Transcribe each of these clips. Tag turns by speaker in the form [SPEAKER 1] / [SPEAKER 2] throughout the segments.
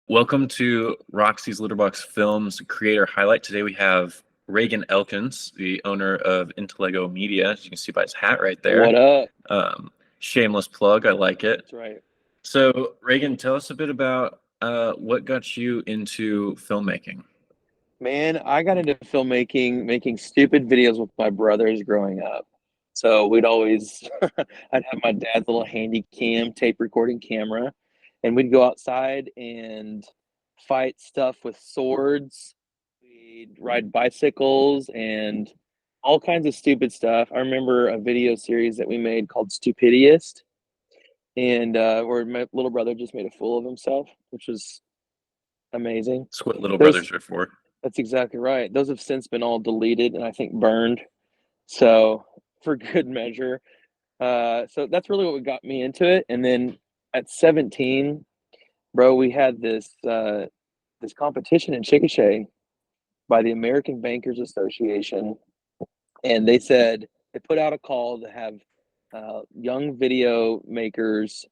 [SPEAKER 1] Welcome to Roxy's Litterbox Films Creator Highlight. Today we have Reagan Elkins, the owner of Intellego Media, as you can see by his hat right there.
[SPEAKER 2] What up?
[SPEAKER 1] Shameless plug, I like it.
[SPEAKER 2] That's right.
[SPEAKER 1] So, Reagan, tell us a bit about what got you into filmmaking.
[SPEAKER 2] Man, I got into filmmaking, making stupid videos with my brothers growing up. So we'd always, I'd have my dad's little handy cam, tape recording camera, and we'd go outside and fight stuff with swords. We'd ride bicycles and all kinds of stupid stuff. I remember a video series that we made called Stupidiest, and where my little brother just made a fool of himself, which was amazing.
[SPEAKER 1] That's what Little
[SPEAKER 2] Those
[SPEAKER 1] Brothers are for.
[SPEAKER 2] That's exactly right. Those have since been all deleted and I think burned. So for good measure. So that's really what got me into it. And then at 17, bro, we had this competition in Chickasha by the American Bankers Association, and they put out a call to have young video makers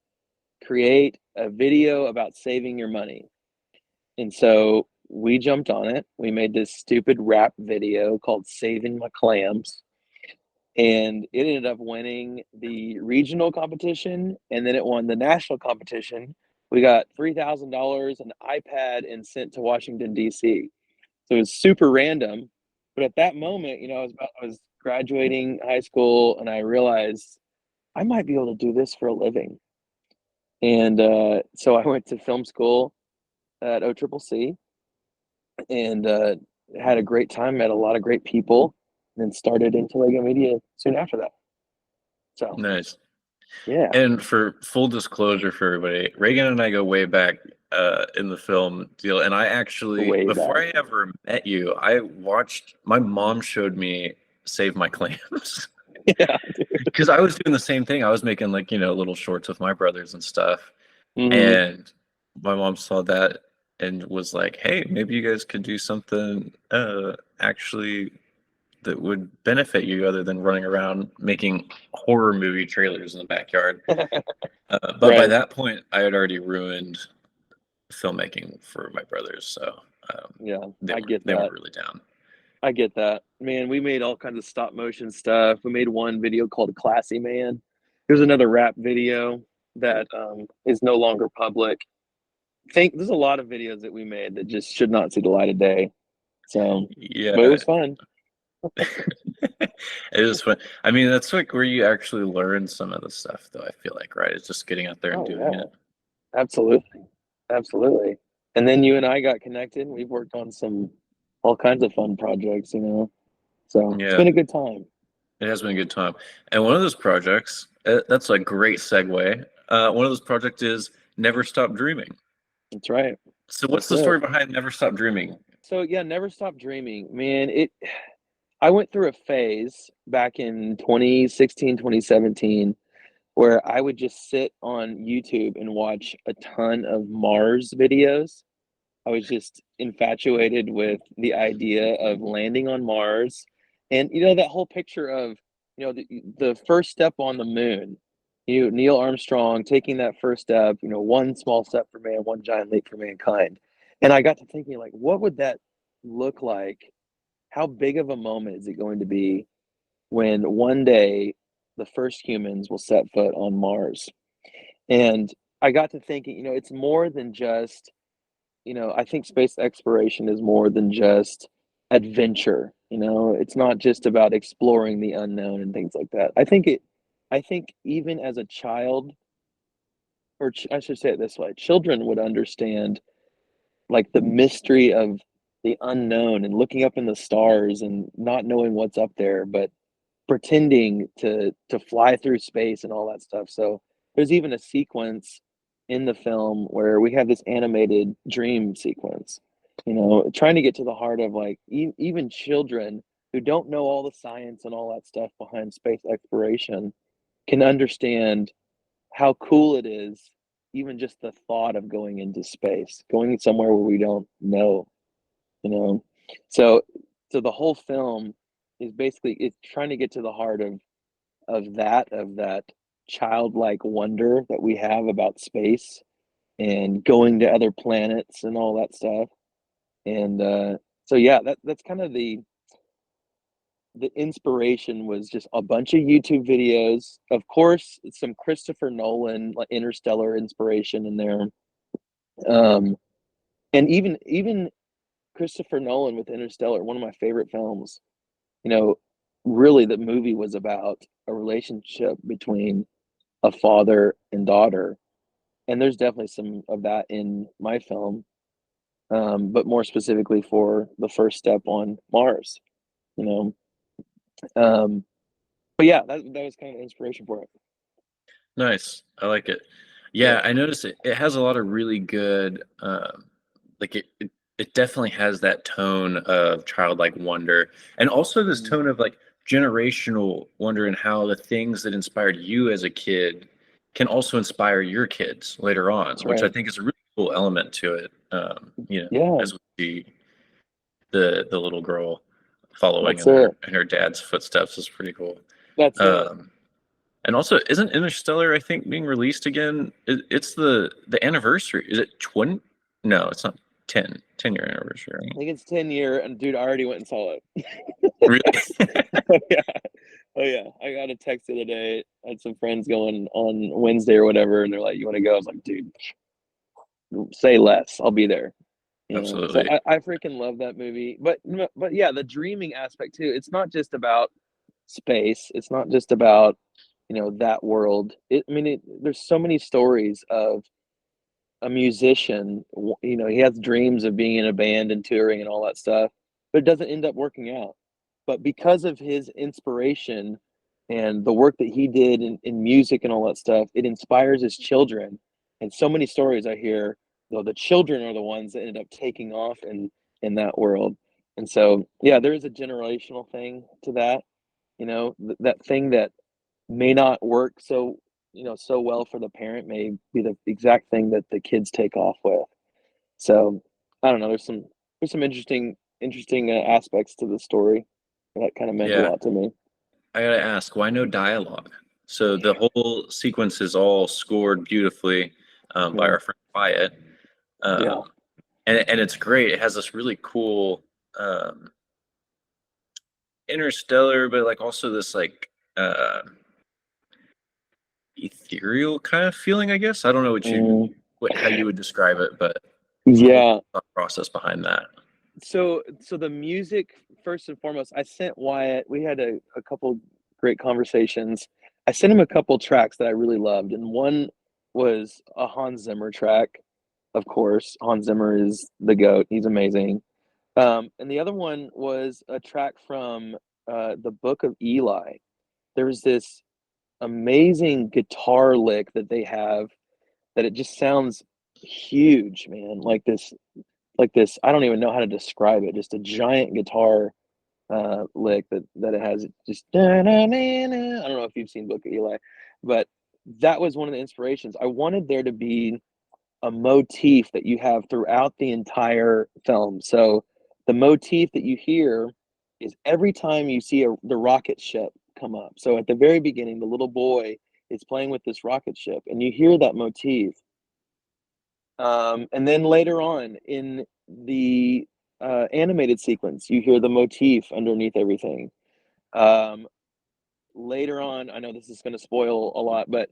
[SPEAKER 2] create a video about saving your money. And so we jumped on it. We made this stupid rap video called Saving My Clams. And it ended up winning the regional competition. And then it won the national competition. We got $3,000, an iPad, and sent to Washington, D.C. So it was super random. But at that moment, I was graduating high school and I realized I might be able to do this for a living. And so I went to film school at OCCC and had a great time, met a lot of great people, and then started into Lego Media soon after that. So,
[SPEAKER 1] Nice.
[SPEAKER 2] yeah,
[SPEAKER 1] And for full disclosure for everybody, Reagan and I go way back in the film deal. And I actually,
[SPEAKER 2] way
[SPEAKER 1] before
[SPEAKER 2] back.
[SPEAKER 1] I ever met you, I watched, my mom showed me Save My Clams.
[SPEAKER 2] Yeah.
[SPEAKER 1] Because I was doing the same thing. I was making like, little shorts with my brothers and stuff.
[SPEAKER 2] Hmm.
[SPEAKER 1] And my mom saw that and was like, hey, maybe you guys could do something actually that would benefit you other than running around making horror movie trailers in the backyard. But by
[SPEAKER 2] Right.
[SPEAKER 1] that point, I had already ruined filmmaking for my brothers. So
[SPEAKER 2] Yeah,
[SPEAKER 1] they
[SPEAKER 2] I
[SPEAKER 1] weren't
[SPEAKER 2] get
[SPEAKER 1] they weren't
[SPEAKER 2] that.
[SPEAKER 1] really down.
[SPEAKER 2] I get that. Man, we made all kinds of stop motion stuff. We made one video called Classy Man. Here's another rap video that is no longer public. Think there's a lot of videos that we made that just should not see the light of day. So, but it
[SPEAKER 1] Yeah.
[SPEAKER 2] was fun.
[SPEAKER 1] It is fun. I mean, that's like where you actually learn some of the stuff, though, I feel like, right? It's just getting out there and
[SPEAKER 2] Oh
[SPEAKER 1] doing it.
[SPEAKER 2] yeah, absolutely. Absolutely. And then you and I got connected. We've worked on some all kinds of fun projects. So it's
[SPEAKER 1] Yeah,
[SPEAKER 2] been a good time.
[SPEAKER 1] it has been a good time. And one of those projects, that's a great segue. One of those projects is Never Stop Dreaming.
[SPEAKER 2] That's right.
[SPEAKER 1] So what's
[SPEAKER 2] That's
[SPEAKER 1] the
[SPEAKER 2] it.
[SPEAKER 1] story behind Never Stop Dreaming?
[SPEAKER 2] So yeah, never stop dreaming. Man, I went through a phase back in 2016, 2017, where I would just sit on YouTube and watch a ton of Mars videos. I was just infatuated with the idea of landing on Mars. And that whole picture of, the first step on the moon, Neil Armstrong taking that first step, one small step for man, one giant leap for mankind. And I got to thinking, like, what would that look like? How big of a moment is it going to be when one day the first humans will set foot on Mars? And I got to thinking, it's more than just I think space exploration is more than just adventure. It's not just about exploring the unknown and things like that. I think even as a child, or I should say it this way, children would understand like the mystery of the unknown and looking up in the stars and not knowing what's up there, but pretending to fly through space and all that stuff. So there's even a sequence in the film where we have this animated dream sequence, trying to get to the heart of like even children who don't know all the science and all that stuff behind space exploration can understand how cool it is, even just the thought of going into space, going somewhere where we don't know, you know. So so the whole film is basically it's trying to get to the heart of that childlike wonder that we have about space and going to other planets and all that stuff. And so yeah, that's kind of the inspiration was just a bunch of YouTube videos. Of course, some Christopher Nolan, like Interstellar inspiration in there. Um, and even Christopher Nolan with Interstellar, one of my favorite films. You know, really, the movie was about a relationship between a father and daughter, and there's definitely some of that in my film, but more specifically for the first step on Mars. You know, um, but yeah, that was kind of inspiration for it.
[SPEAKER 1] Nice. I like it.
[SPEAKER 2] Yeah.
[SPEAKER 1] Yeah, I noticed it has a lot of really good like it definitely has that tone of childlike wonder and also this
[SPEAKER 2] Mhm.
[SPEAKER 1] tone of like generational wonder and how the things that inspired you as a kid can also inspire your kids later on,
[SPEAKER 2] That's
[SPEAKER 1] which I
[SPEAKER 2] right.
[SPEAKER 1] think is a really cool element to it.
[SPEAKER 2] Yeah,
[SPEAKER 1] As we see the little girl following
[SPEAKER 2] that's it.
[SPEAKER 1] in her dad's footsteps is pretty cool.
[SPEAKER 2] That's it.
[SPEAKER 1] Um, and also, isn't Interstellar, I think, being released again? It's the anniversary. Is it 20? No, it's not 10-year anniversary,
[SPEAKER 2] I
[SPEAKER 1] right?
[SPEAKER 2] think it's 10 year, and dude, I already went and saw it.
[SPEAKER 1] Really?
[SPEAKER 2] Oh yeah, oh yeah. I got a text the other day. I had some friends going on Wednesday or whatever, and they're like, "You want to go?" I was like, "Dude, say less. I'll be there." You know. So
[SPEAKER 1] Absolutely.
[SPEAKER 2] I freaking love that movie. But yeah, the dreaming aspect too. It's not just about space. It's not just about that world. There's so many stories of a musician. He has dreams of being in a band and touring and all that stuff, but it doesn't end up working out. But because of his inspiration and the work that he did in music and all that stuff, it inspires his children. And so many stories I hear, though, the children are the ones that ended up taking off in that world. And so, yeah, there is a generational thing to that. That thing that may not work so well for the parent may be the exact thing that the kids take off with. So I don't know. There's some interesting aspects to the story that kind of meant a
[SPEAKER 1] Yeah.
[SPEAKER 2] lot to me.
[SPEAKER 1] I gotta ask, why no dialogue? So the whole sequence is all scored beautifully by
[SPEAKER 2] Yeah,
[SPEAKER 1] our friend Wyatt.
[SPEAKER 2] yeah.
[SPEAKER 1] Um, and it's great. It has this really cool um, interstellar, but like also this like ethereal kind of feeling, I guess. I don't know
[SPEAKER 2] Mm,
[SPEAKER 1] how you would describe it, but the whole
[SPEAKER 2] yeah.
[SPEAKER 1] thought process behind that.
[SPEAKER 2] So the music first and foremost, I sent Wyatt. We had a couple great conversations. I sent him a couple tracks that I really loved, and one was a Hans Zimmer track. Of course, Hans Zimmer is the goat. He's amazing. And the other one was a track from the Book of Eli. There was this amazing guitar lick that they have that it just sounds huge, man. Like this, I don't even know how to describe it. Just a giant guitar lick that it has. Just da-na-na-na. I don't know if you've seen Book of Eli, but that was one of the inspirations. I wanted there to be a motif that you have throughout the entire film. So the motif that you hear is every time you see the rocket ship come up. So at the very beginning, the little boy is playing with this rocket ship, and you hear that motif. And then later on in the animated sequence, you hear the motif underneath everything. Um, Later on, I know this is going to spoil a lot, but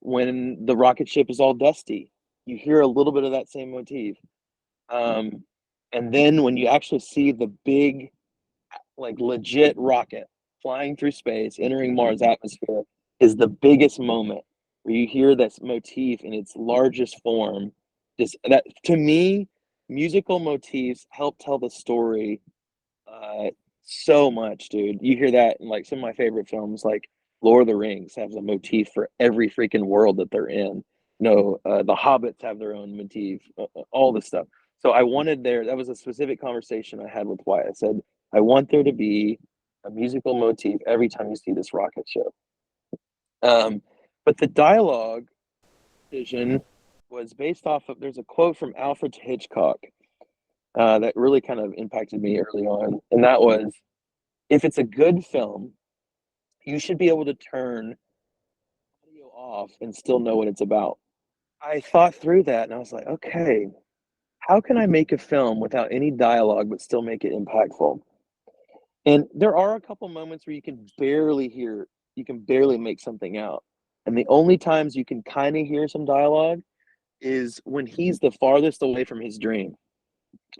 [SPEAKER 2] when the rocket ship is all dusty, you hear a little bit of that same motif. Um, and then when you actually see the big, like legit rocket flying through space, entering Mars atmosphere, is the biggest moment where you hear this motif in its largest form. Just that to me, musical motifs help tell the story uh, so much, dude. You hear that in like some of my favorite films, like Lord of the Rings has a motif for every freaking world that they're in. No, the Hobbits have their own motif, all this stuff. So I wanted there. That was a specific conversation I had with Wyatt. I said I want there to be a musical motif every time you see this rocket ship. Um, but the dialogue vision was based off of. There's a quote from Alfred Hitchcock that really kind of impacted me early on, and that was if it's a good film, you should be able to turn audio off and still know what it's about. I thought through that and I was like, okay, how can I make a film without any dialogue but still make it impactful? And there are a couple moments where you can barely make something out. And the only times you can kind of hear some dialogue is when he's the farthest away from his dream.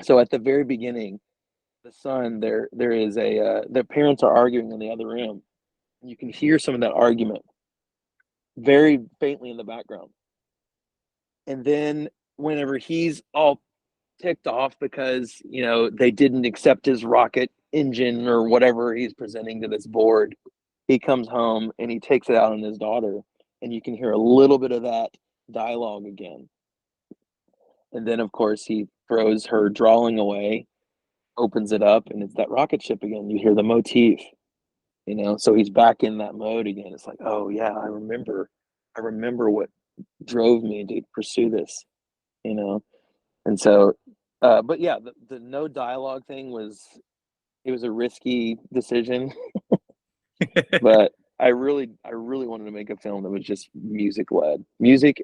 [SPEAKER 2] So at the very beginning, the son, there is the parents are arguing in the other room. You can hear some of that argument very faintly in the background. And then whenever he's all ticked off because, they didn't accept his rocket engine or whatever he's presenting to this board, he comes home and he takes it out on his daughter, and you can hear a little bit of that dialogue again. And then, of course, he throws her drawing away, opens it up, and it's that rocket ship again. You hear the motif, so he's back in that mode again. It's like, oh yeah, I remember what drove me to pursue this, you know. And so, but yeah, the no dialogue thing was a risky decision, but I really wanted to make a film that was just music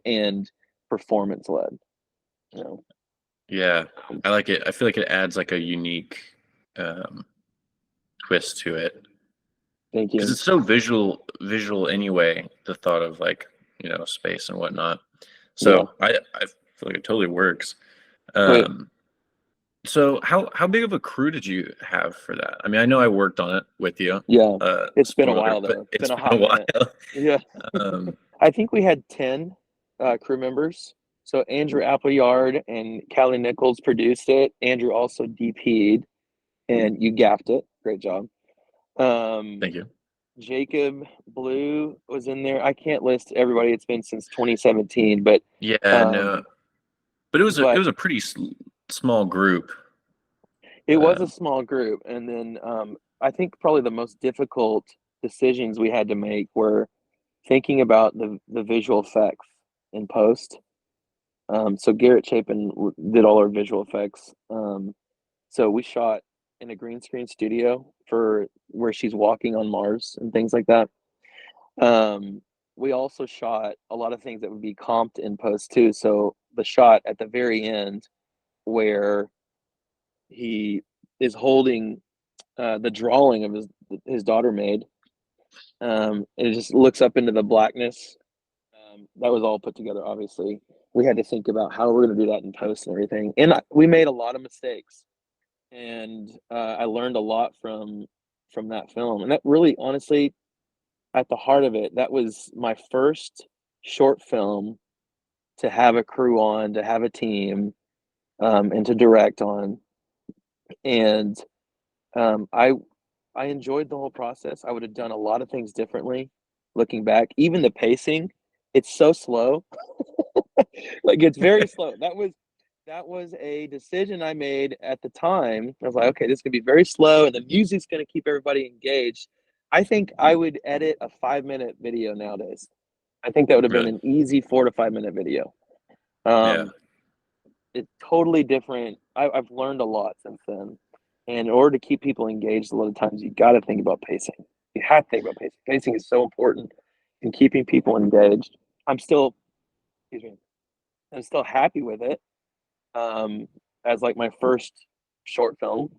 [SPEAKER 2] and performance led. You know,
[SPEAKER 1] Yeah, I like it. I feel like it adds like a unique um, twist to it
[SPEAKER 2] thank
[SPEAKER 1] because
[SPEAKER 2] you.
[SPEAKER 1] it's so visual anyway. The thought of like space and whatnot.
[SPEAKER 2] Yeah.
[SPEAKER 1] So I feel like it totally works.
[SPEAKER 2] Wait.
[SPEAKER 1] Um, so how big of a crew did you have for that? I mean, I know I worked on it with you.
[SPEAKER 2] Yeah. It's been a
[SPEAKER 1] Spoiler,
[SPEAKER 2] while
[SPEAKER 1] but
[SPEAKER 2] though. It's been
[SPEAKER 1] it's
[SPEAKER 2] a
[SPEAKER 1] been a
[SPEAKER 2] hot minute.
[SPEAKER 1] while.
[SPEAKER 2] Yeah.
[SPEAKER 1] Um,
[SPEAKER 2] I think we had 10 crew members. So Andrew Appleyard and Callie Nichols produced it. Andrew also DP'd, and you gaffed it. Great job.
[SPEAKER 1] Thank you.
[SPEAKER 2] Jacob Blue was in there. I can't list everybody. It's been since 2017, but
[SPEAKER 1] Yeah, no,
[SPEAKER 2] um,
[SPEAKER 1] but it
[SPEAKER 2] but
[SPEAKER 1] was a pretty small group.
[SPEAKER 2] it was a
[SPEAKER 1] Um,
[SPEAKER 2] small group. And then I think probably the most difficult decisions we had to make were thinking about the visual effects in post. So Garrett Chapin did all our visual effects. So we shot in a green screen studio for where she's walking on Mars and things like that. We also shot a lot of things that would be comped in post too. So the shot at the very end where he is holding the drawing of his daughter made, and it just looks up into the blackness. That was all put together. Obviously, we had to think about how we're going to do that in post and everything, and we made a lot of mistakes. And I learned a lot from that film, and that really, honestly, at the heart of it, that was my first short film to have a crew on, to have a team, and to direct on. And I enjoyed the whole process. I would have done a lot of things differently looking back. Even the pacing, it's so slow. Like it's very slow. That was a decision I made at the time. I was like, okay, this is gonna be very slow, and the music's gonna keep everybody engaged. I think I would edit a 5 minute video nowadays. I think that would have been
[SPEAKER 1] really,
[SPEAKER 2] an easy 4 to 5 minute video.
[SPEAKER 1] yeah,
[SPEAKER 2] Um, it's totally different. I've learned a lot since then. And in order to keep people engaged, a lot of times you got to think about pacing. You have to think about pacing. Pacing is so important in keeping people engaged. I'm still, excuse me, I'm still happy with it, um, as like my first short film.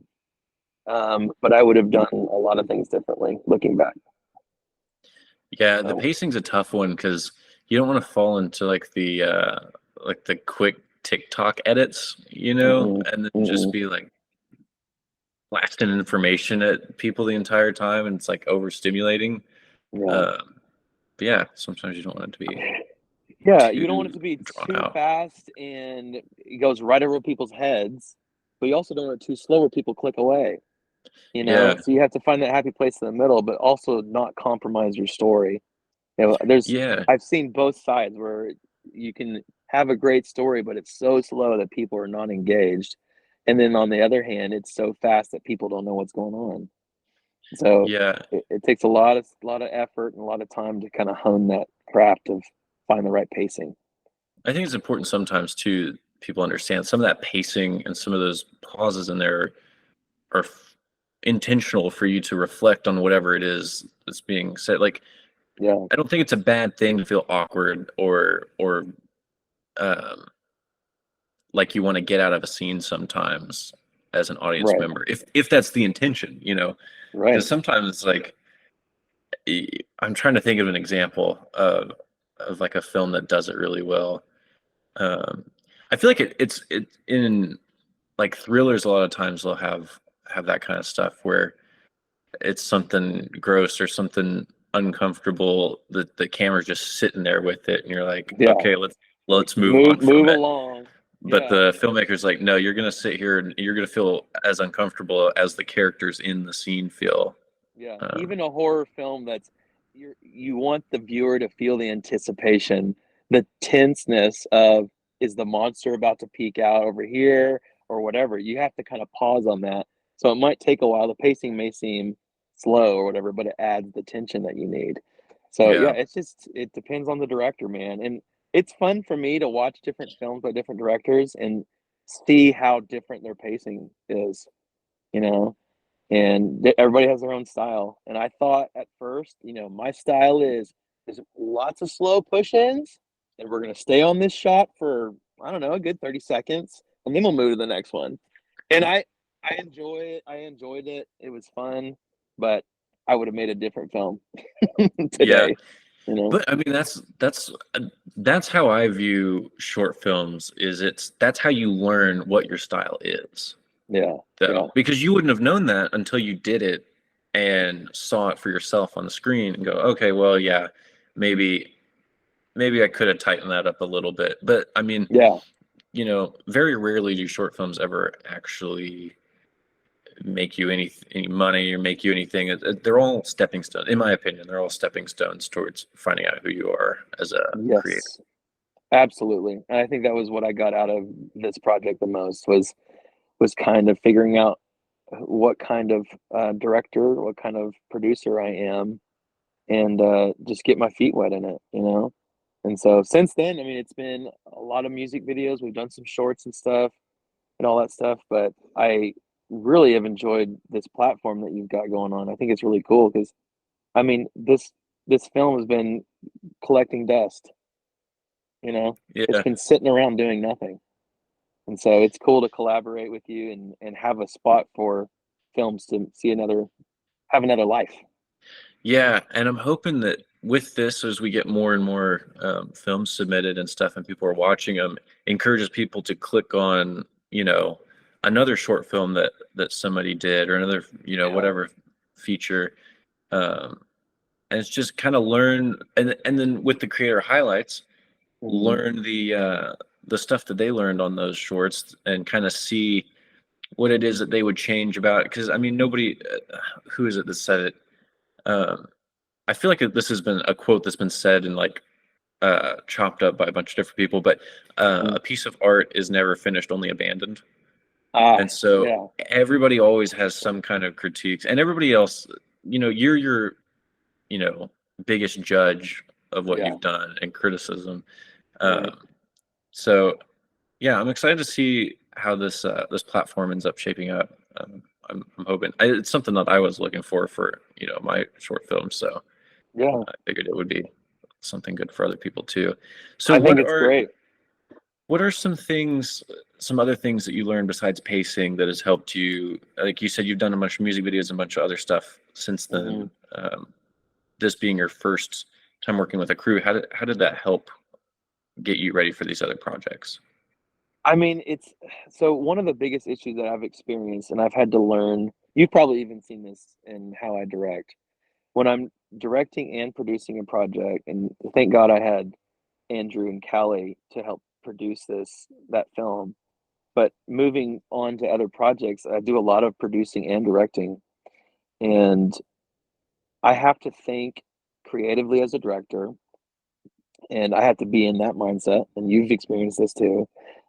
[SPEAKER 2] But I would have done a lot of things differently looking back.
[SPEAKER 1] yeah. The
[SPEAKER 2] So,
[SPEAKER 1] pacing's a tough one because you don't want to fall into like the quick TikTok edits,
[SPEAKER 2] mm-mm,
[SPEAKER 1] and then just
[SPEAKER 2] mm-mm,
[SPEAKER 1] be like blasting information at people the entire time, and it's like overstimulating.
[SPEAKER 2] yeah.
[SPEAKER 1] Um, but yeah, sometimes you don't want it to be
[SPEAKER 2] Yeah, you don't want
[SPEAKER 1] too
[SPEAKER 2] it to be
[SPEAKER 1] drawn
[SPEAKER 2] too
[SPEAKER 1] out.
[SPEAKER 2] fast and it goes right over people's heads, but you also don't want it too slow where people click away, you know?
[SPEAKER 1] Yeah,
[SPEAKER 2] So you have to find that happy place in the middle, but also not compromise your story.
[SPEAKER 1] yeah,
[SPEAKER 2] I've seen both sides where you can have a great story, but it's so slow that people are not engaged. And then on the other hand, it's so fast that people don't know what's going on. So
[SPEAKER 1] yeah.
[SPEAKER 2] it takes a lot of effort and a lot of time to kind of hone that craft of find the right pacing.
[SPEAKER 1] I think it's important sometimes too. People understand some of that pacing and some of those pauses in there are intentional for you to reflect on whatever it is that's being said. Like,
[SPEAKER 2] Yeah.
[SPEAKER 1] I don't think it's a bad thing to feel awkward or um, like you want to get out of a scene sometimes as an audience
[SPEAKER 2] Right.
[SPEAKER 1] member, if that's the intention, you know, because
[SPEAKER 2] Right.
[SPEAKER 1] sometimes it's like I'm trying to think of an example of like a film that does it really well. Um, I feel like it in like thrillers. A lot of times they'll have that kind of stuff where it's something gross or something uncomfortable that the camera's just sitting there with it, and you're like,
[SPEAKER 2] Yeah.
[SPEAKER 1] okay,
[SPEAKER 2] Like
[SPEAKER 1] let's move on
[SPEAKER 2] move
[SPEAKER 1] from it.
[SPEAKER 2] along.
[SPEAKER 1] But
[SPEAKER 2] Yeah.
[SPEAKER 1] the filmmaker's like, no, you're gonna sit here and you're gonna feel as uncomfortable as the characters in the scene feel.
[SPEAKER 2] Yeah,
[SPEAKER 1] Um,
[SPEAKER 2] even a horror film that's you want the viewer to feel the anticipation, the tenseness of is the monster about to peek out over here or whatever. You have to kind of pause on that. So it might take a while. The pacing may seem slow or whatever, but it adds the tension that you need. So yeah,
[SPEAKER 1] yeah,
[SPEAKER 2] it's just it depends on the director, man. And it's fun for me to watch different films by different directors and see how different their pacing is, you know? And everybody has their own style. And I thought at first, my style is lots of slow push-ins, and we're gonna stay on this shot for I don't know a good 30 seconds, and then we'll move to the next one. And I enjoy it. I enjoyed it. It was fun, but I would have made a different film
[SPEAKER 1] yeah.
[SPEAKER 2] today. You know?
[SPEAKER 1] But I mean, that's how I view short films. Is that's how you learn what your style is,
[SPEAKER 2] Yeah, yeah,
[SPEAKER 1] though, because you wouldn't have known that until you did it and saw it for yourself on the screen and go, okay, well, yeah, maybe maybe I could have tightened that up a little bit. But I mean,
[SPEAKER 2] yeah,
[SPEAKER 1] very rarely do short films ever actually make you any money or make you anything. They're all stepping stones, in my opinion. They're all stepping stones towards finding out who you are as a creator.
[SPEAKER 2] yes, absolutely. And I think that was what I got out of this project the most was kind of figuring out what kind of director, what kind of producer I am, and just get my feet wet in it. And so since then, I mean, it's been a lot of music videos. We've done some shorts and stuff and all that stuff, but I really have enjoyed this platform that you've got going on. I think it's really cool because, I mean, this film has been collecting dust. It's
[SPEAKER 1] Yeah,
[SPEAKER 2] been sitting around doing nothing. And so it's cool to collaborate with you and have a spot for films to see have another life.
[SPEAKER 1] yeah, and I'm hoping that with this, as we get more and more films submitted and stuff, and people are watching them, encourages people to click on, another short film that somebody did, or another,
[SPEAKER 2] Yeah.
[SPEAKER 1] whatever feature, um, and it's just kind of learn, and then with the creator highlights,
[SPEAKER 2] Mhm.
[SPEAKER 1] learn the stuff that they learned on those shorts, and kind of see what it is that they would change about it. Because I mean, nobody, who is it that said it? Um, I feel like this has been a quote that's been said and like chopped up by a bunch of different people, but
[SPEAKER 2] Mm.
[SPEAKER 1] a piece of art is never finished, only abandoned.
[SPEAKER 2] Ah,
[SPEAKER 1] And so
[SPEAKER 2] yeah,
[SPEAKER 1] everybody always has some kind of critiques, and everybody else, you're your, you know, biggest judge of what
[SPEAKER 2] yeah,
[SPEAKER 1] you've done and criticism.
[SPEAKER 2] right.
[SPEAKER 1] Um, so yeah, I'm excited to see how this platform ends up shaping up. I'm hoping it's something that I was looking for my short film. So
[SPEAKER 2] Yeah,
[SPEAKER 1] I figured it would be something good for other people too. So
[SPEAKER 2] I think it's great.
[SPEAKER 1] what are some other things that you learned besides pacing that has helped you? Like you said, you've done a bunch of music videos and a bunch of other stuff since
[SPEAKER 2] Mhm.
[SPEAKER 1] then. This being your first time working with a crew, how did that help get you ready for these other projects?
[SPEAKER 2] I mean, it's so one of the biggest issues that I've experienced, and I've had to learn. You've probably even seen this in how I direct. When I'm directing and producing a project, and thank God I had Andrew and Callie to help produce that film. But moving on to other projects, I do a lot of producing and directing, and I have to think creatively as a director, and I have to be in that mindset, and you've experienced this too.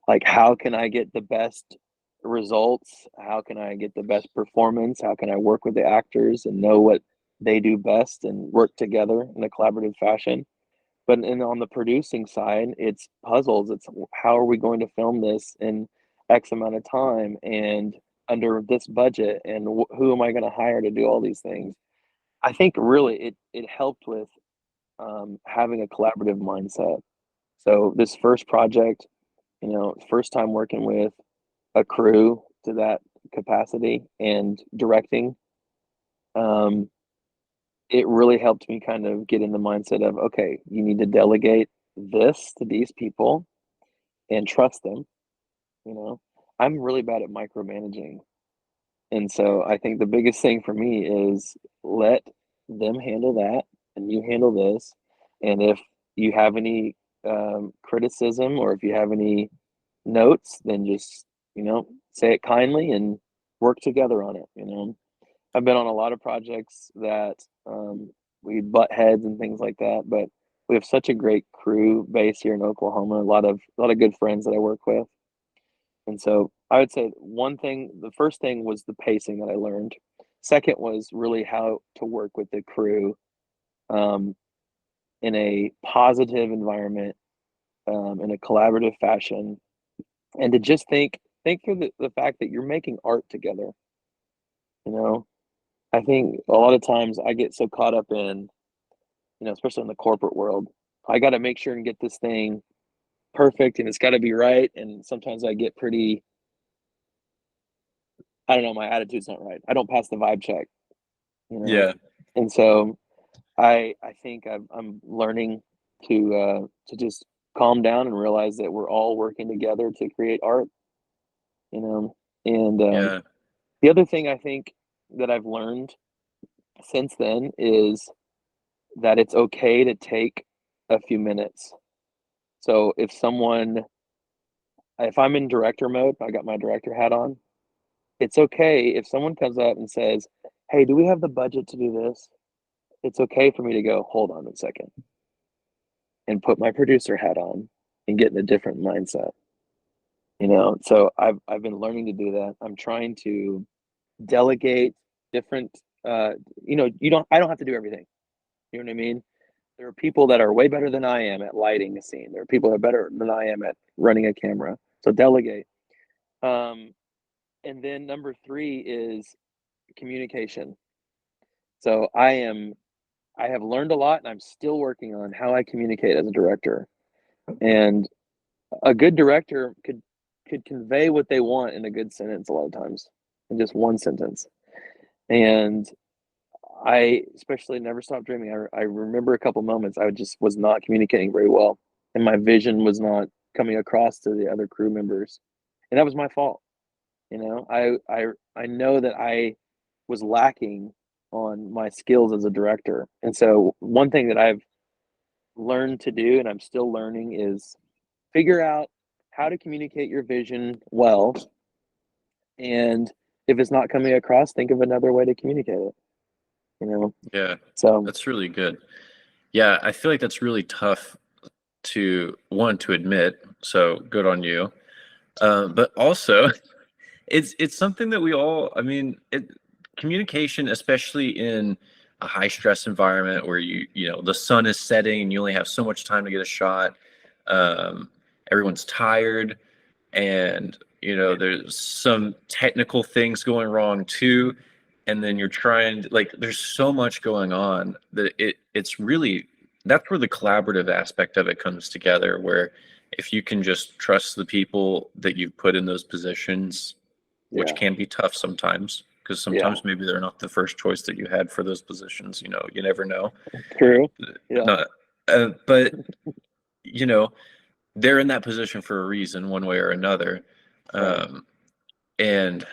[SPEAKER 2] Like, how can I get the best results? How can I get the best performance? How can I work with the actors and know what they do best and work together in a collaborative fashion? But on the producing side, it's puzzles. It's how are we going to film this in X amount of time and under this budget, and who am I going to hire to do all these things? I think really it helped with having a collaborative mindset. So this first project, first time working with a crew to that capacity and directing, um, it really helped me kind of get in the mindset of, okay, you need to delegate this to these people and trust them. You know, I'm really bad at micromanaging. And so I think the biggest thing for me is let them handle that and you handle this. And if you have any criticism or if you have any notes, then just, say it kindly and work together on it. I've been on a lot of projects that we butt heads and things like that, but we have such a great crew base here in Oklahoma. A lot of good friends that I work with, and so I would say the first thing was the pacing that I learned. Second was really how to work with the crew um, in a positive environment, in a collaborative fashion, and to just think through the fact that you're making art together. You know, I think a lot of times I get so caught up in, especially in the corporate world, I got to make sure and get this thing perfect and it's got to be right. And sometimes I get pretty, I don't know, my attitude's not right. I don't pass the vibe check, you know?
[SPEAKER 1] Yeah.
[SPEAKER 2] And so I think I'm learning to just calm down and realize that we're all working together to create art, you know? And
[SPEAKER 1] Yeah.
[SPEAKER 2] the other thing I think that I've learned since then is that it's okay to take a few minutes. So if I'm in director mode, I got my director hat on, it's okay if someone comes up and says, "Hey, do we have the budget to do this?" It's okay for me to go, "Hold on a second," and put my producer hat on and get in a different mindset. So I've been learning to do that. I'm trying to delegate different I don't have to do everything. You know what I mean? There are people that are way better than I am at lighting a scene. There are people that are better than I am at running a camera. So delegate. Um, and then number three is communication. So I have learned a lot and I'm still working on how I communicate as a director. And a good director could convey what they want in a good sentence a lot of times, in just one sentence. And I especially Never Stop Dreaming. I remember a couple moments I just was not communicating very well, and my vision was not coming across to the other crew members, and that was my fault. I know that I was lacking on my skills as a director, and so one thing that I've learned to do, and I'm still learning, is figure out how to communicate your vision well, and if it's not coming across, think of another way to communicate it. You know,
[SPEAKER 1] Yeah.
[SPEAKER 2] so
[SPEAKER 1] That's really good. Yeah, I feel like that's really tough to admit. So good on you. But also, it's something that we all. I mean, communication, especially in a high stress environment where the sun is setting and you only have so much time to get a shot. Um, Everyone's tired, and there's some technical things going wrong too, and then you're trying like there's so much going on that it's really that's where the collaborative aspect of it comes together, where if you can just trust the people that you've put in those positions, which
[SPEAKER 2] yeah,
[SPEAKER 1] can be tough sometimes because
[SPEAKER 2] yeah,
[SPEAKER 1] sometimes maybe they're not the first choice that you had for those positions, you never know.
[SPEAKER 2] true, yeah,
[SPEAKER 1] Not but you know they're in that position for a reason, one way or another.
[SPEAKER 2] right,
[SPEAKER 1] um, and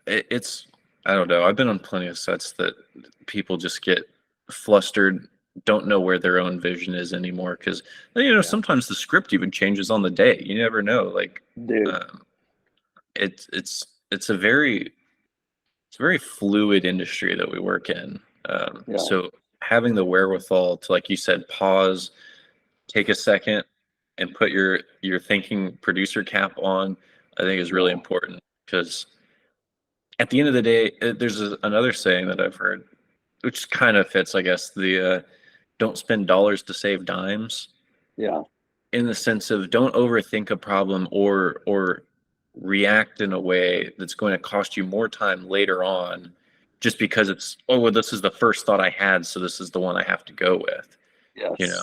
[SPEAKER 1] it's I don't know. I've been on plenty of sets that people just get flustered, don't know where their own vision is anymore because
[SPEAKER 2] yeah,
[SPEAKER 1] sometimes the script even changes on the day. You never know. Like
[SPEAKER 2] dude,
[SPEAKER 1] um, it's a very fluid industry that we work in.
[SPEAKER 2] yeah,
[SPEAKER 1] So having the wherewithal to, like you said, pause, take a second, and put your thinking producer cap on, I think is really
[SPEAKER 2] yeah,
[SPEAKER 1] important because at the end of the day, there's another saying that I've heard, which kind of fits, I guess, the don't spend dollars to save dimes,
[SPEAKER 2] yeah,
[SPEAKER 1] in the sense of don't overthink a problem or react in a way that's going to cost you more time later on just because it's, oh, well, this is the first thought I had, so this is the one I have to go with, you know.
[SPEAKER 2] yes,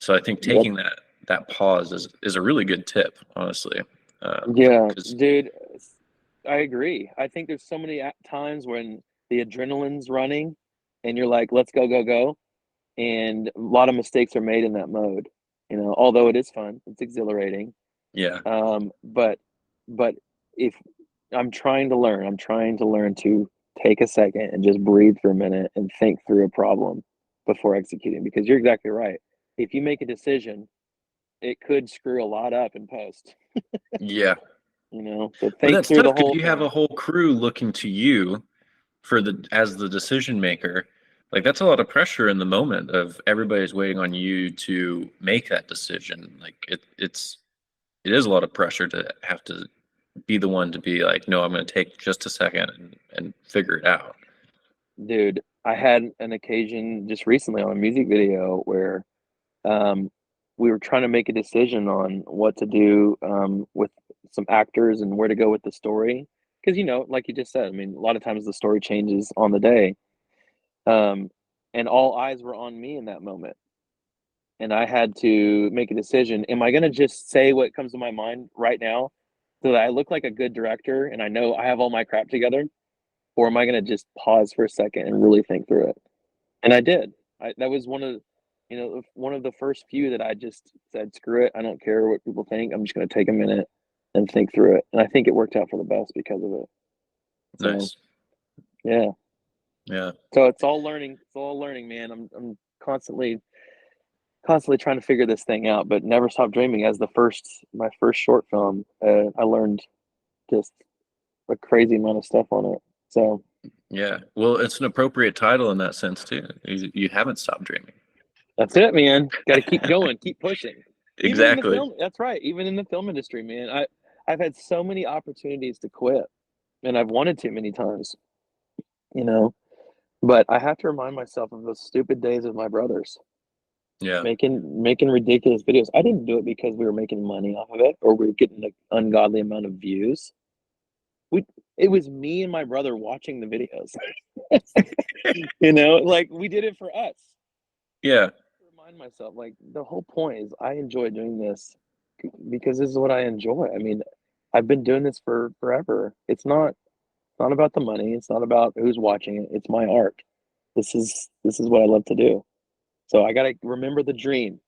[SPEAKER 1] So I think
[SPEAKER 2] yep,
[SPEAKER 1] taking that that pause is a really good tip, honestly.
[SPEAKER 2] Yeah,
[SPEAKER 1] 'Cause
[SPEAKER 2] dude, I agree. I think there's so many times when the adrenaline's running and you're like, let's go, go, go. And a lot of mistakes are made in that mode, although it is fun, it's exhilarating.
[SPEAKER 1] yeah,
[SPEAKER 2] But but if I'm trying to learn to take a second and just breathe for a minute and think through a problem before executing, because you're exactly right. If you make a decision, it could screw a lot up in post,
[SPEAKER 1] yeah.
[SPEAKER 2] So
[SPEAKER 1] But
[SPEAKER 2] think
[SPEAKER 1] that's
[SPEAKER 2] through the
[SPEAKER 1] tough because
[SPEAKER 2] whole
[SPEAKER 1] you have a
[SPEAKER 2] thing.
[SPEAKER 1] whole crew looking to you for the as the decision maker. Like that's a lot of pressure in the moment of everybody's waiting on you to make that decision. Like it is a lot of pressure to have to be the one to be like, no, I'm going to take just a second and figure it out.
[SPEAKER 2] Dude, I had an occasion just recently on a music video where um, we were trying to make a decision on what to do with some actors and where to go with the story. Because, like you just said, I mean, a lot of times the story changes on the day. Um, and all eyes were on me in that moment. And I had to make a decision. Am I going to just say what comes to my mind right now so that I look like a good director and I know I have all my crap together? Or am I going to just pause for a second and really think through it? And I did. That was one of the first few that I just said, screw it. I don't care what people think. I'm just going to take a minute and think through it. And I think it worked out for the best because of it. So,
[SPEAKER 1] Nice.
[SPEAKER 2] yeah.
[SPEAKER 1] Yeah.
[SPEAKER 2] So it's all learning. It's all learning, man. I'm constantly trying to figure this thing out, but Never Stop Dreaming as my first short film, I learned just a crazy amount of stuff on it. So,
[SPEAKER 1] Yeah. Well, it's an appropriate title in that sense too. You haven't stopped dreaming.
[SPEAKER 2] that's it, man. Got to keep going, keep pushing. Even in the
[SPEAKER 1] Exactly.
[SPEAKER 2] film, that's right. Even in the film industry, man, I've had so many opportunities to quit, and I've wanted to many times, you know. But I have to remind myself of those stupid days of my brothers
[SPEAKER 1] Yeah.
[SPEAKER 2] making ridiculous videos. I didn't do it because we were making money off of it or we were getting an ungodly amount of views. We It was me and my brother watching the videos. Like we did it for us.
[SPEAKER 1] Yeah.
[SPEAKER 2] Remind myself, like the whole point is I enjoy doing this because this is what I enjoy. I mean, I've been doing this for forever. It's not about the money. It's not about who's watching it. It's my art. This is what I love to do. So I got to remember the dream,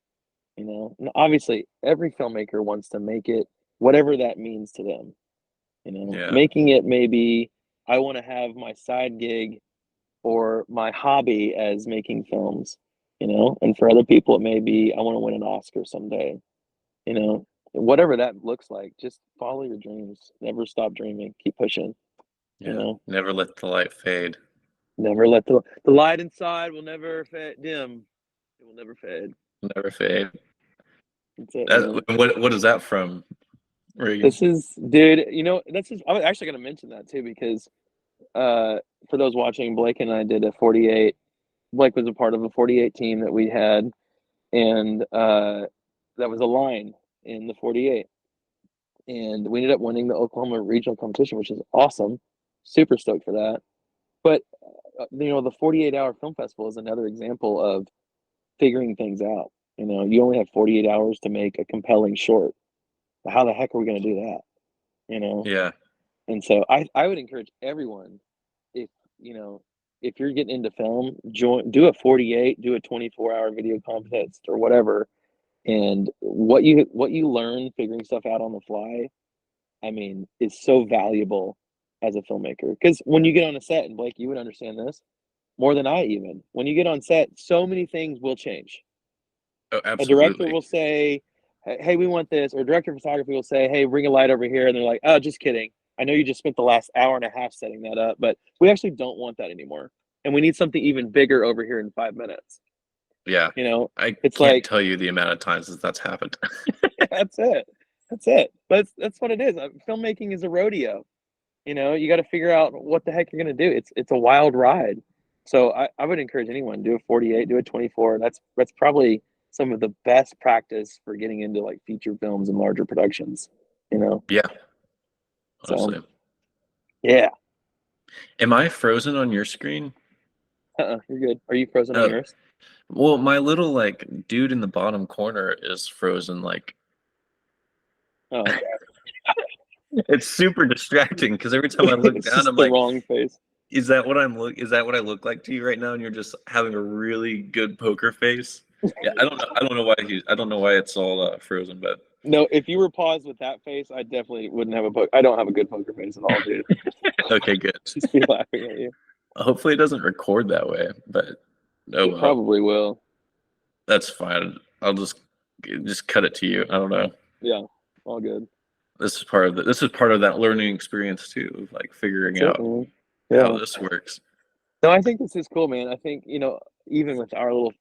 [SPEAKER 2] And obviously, every filmmaker wants to make it whatever that means to them.
[SPEAKER 1] Yeah.
[SPEAKER 2] Making it maybe I want to have my side gig or my hobby as making films. And for other people, it may be I want to win an Oscar someday, you know. Whatever that looks like, just follow your dreams. Never stop dreaming. Keep pushing, you
[SPEAKER 1] Yeah.
[SPEAKER 2] know.
[SPEAKER 1] Never let the light fade.
[SPEAKER 2] Never let the light inside will never dim. It will never fade.
[SPEAKER 1] Never fade.
[SPEAKER 2] That's it,
[SPEAKER 1] That,
[SPEAKER 2] man.
[SPEAKER 1] what is that from, Reagan?
[SPEAKER 2] This is, dude. I was actually going to mention that too because uh, for those watching, Blake and I did a 48. Blake was a part of a 48 team that we had, and that was a line in the 48. And we ended up winning the Oklahoma regional competition, which is awesome. Super stoked for that. But the 48-hour film festival is another example of figuring things out. You only have 48 hours to make a compelling short. How the heck are we going to do that? You know,
[SPEAKER 1] Yeah.
[SPEAKER 2] and so I would encourage everyone, if you know if you're getting into film, do a 48, do a 24-hour video contest or whatever, and what you learn figuring stuff out on the fly, I mean, is so valuable as a filmmaker. Because when you get on a set, and Blake, you would understand this more than I even. When you get on set, so many things will change.
[SPEAKER 1] Oh,
[SPEAKER 2] A director
[SPEAKER 1] absolutely.
[SPEAKER 2] will say, "Hey, we want this," or a director of photography will say, "Hey, bring a light over here," and they're like, "Oh, just kidding. I know you just spent the last hour and a half setting that up, but we actually don't want that anymore, and we need something even bigger over here in 5 minutes."
[SPEAKER 1] Yeah.
[SPEAKER 2] You know,
[SPEAKER 1] I
[SPEAKER 2] it's
[SPEAKER 1] can't
[SPEAKER 2] like
[SPEAKER 1] tell you the amount of times that's happened.
[SPEAKER 2] that's it, that's it. But that's what it is. Filmmaking is a rodeo. You got to figure out what the heck you're gonna do. It's a wild ride. So I would encourage anyone do a 48, do a 24. That's probably some of the best practice for getting into like feature films and larger productions. You know.
[SPEAKER 1] Yeah,
[SPEAKER 2] So
[SPEAKER 1] honestly.
[SPEAKER 2] yeah.
[SPEAKER 1] Am I frozen on your screen?
[SPEAKER 2] You're good. Are you frozen on
[SPEAKER 1] Oh,
[SPEAKER 2] yours?
[SPEAKER 1] Well, my little like dude in the bottom corner is frozen. Like
[SPEAKER 2] Oh, okay.
[SPEAKER 1] it's super distracting because every time I look
[SPEAKER 2] It's
[SPEAKER 1] down,
[SPEAKER 2] just
[SPEAKER 1] I'm
[SPEAKER 2] the
[SPEAKER 1] like,
[SPEAKER 2] wrong face.
[SPEAKER 1] "Is that what I'm look? Is that what I look like to you right now?" And you're just having a really good poker face. Yeah, I don't know. I don't know why he's. I don't know why it's all frozen, but
[SPEAKER 2] No, if you were paused with that face, I definitely wouldn't have a poker. I don't have a good poker face at all, dude.
[SPEAKER 1] okay, good.
[SPEAKER 2] Just be laughing at you.
[SPEAKER 1] Hopefully, it doesn't record that way. But oh
[SPEAKER 2] It
[SPEAKER 1] well,
[SPEAKER 2] probably will.
[SPEAKER 1] that's fine. I'll just cut it to you. I don't know.
[SPEAKER 2] Yeah, all good.
[SPEAKER 1] This is part of that learning experience too, of like figuring
[SPEAKER 2] That's it,
[SPEAKER 1] out
[SPEAKER 2] man.
[SPEAKER 1] how
[SPEAKER 2] Yeah.
[SPEAKER 1] this works.
[SPEAKER 2] No, I think this is cool, man. I think, even with our little,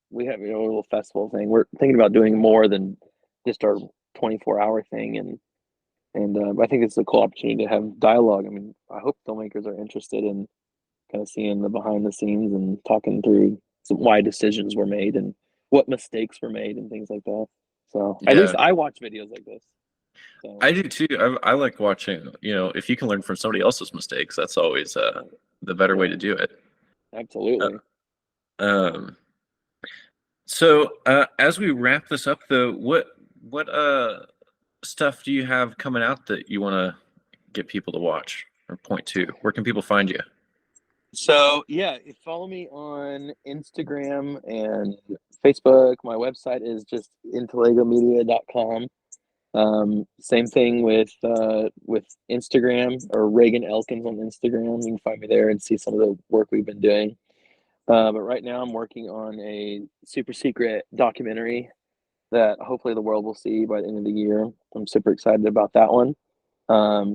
[SPEAKER 2] we have, a little festival thing, we're thinking about doing more than just our 24-hour thing. And I think it's a cool opportunity to have dialogue. I mean, I hope filmmakers are interested in kind of seeing the behind the scenes and talking through why decisions were made and what mistakes were made and things like that. So at least
[SPEAKER 1] Yeah,
[SPEAKER 2] I watch videos like this. So
[SPEAKER 1] I do too. I like watching. If you can learn from somebody else's mistakes, that's always the better way
[SPEAKER 2] yeah,
[SPEAKER 1] to do it. Uh,
[SPEAKER 2] absolutely.
[SPEAKER 1] um, so as we wrap this up, though, what stuff do you have coming out that you want to get people to watch or point to? Where can people find you?
[SPEAKER 2] So yeah, follow me on Instagram and Facebook. My website is just intellegomedia.com. Same thing with Instagram or Reagan Elkins on Instagram. You can find me there and see some of the work we've been doing. But right now, I'm working on a super secret documentary that hopefully the world will see by the end of the year. I'm super excited about that one.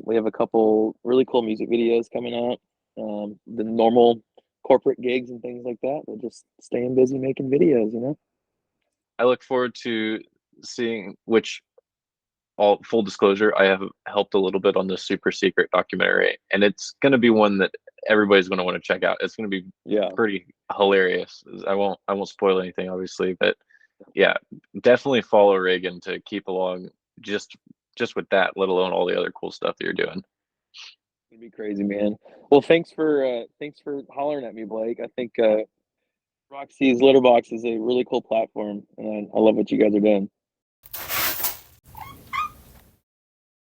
[SPEAKER 2] We have a couple really cool music videos coming out. The normal corporate gigs and things like that. We're just staying busy making videos.
[SPEAKER 1] I look forward to seeing which. All full disclosure, I have helped a little bit on this super secret documentary, and it's going to be one that everybody's going to want to check out. It's going to be
[SPEAKER 2] Yeah,
[SPEAKER 1] pretty hilarious. I won't spoil anything, obviously, but yeah, definitely follow Reagan to keep along just just with that, let alone all the other cool stuff that you're doing.
[SPEAKER 2] it'd be crazy, man. Well, thanks for hollering at me, Blake. I think Roxy's Litterbox is a really cool platform, and I love what you guys are doing.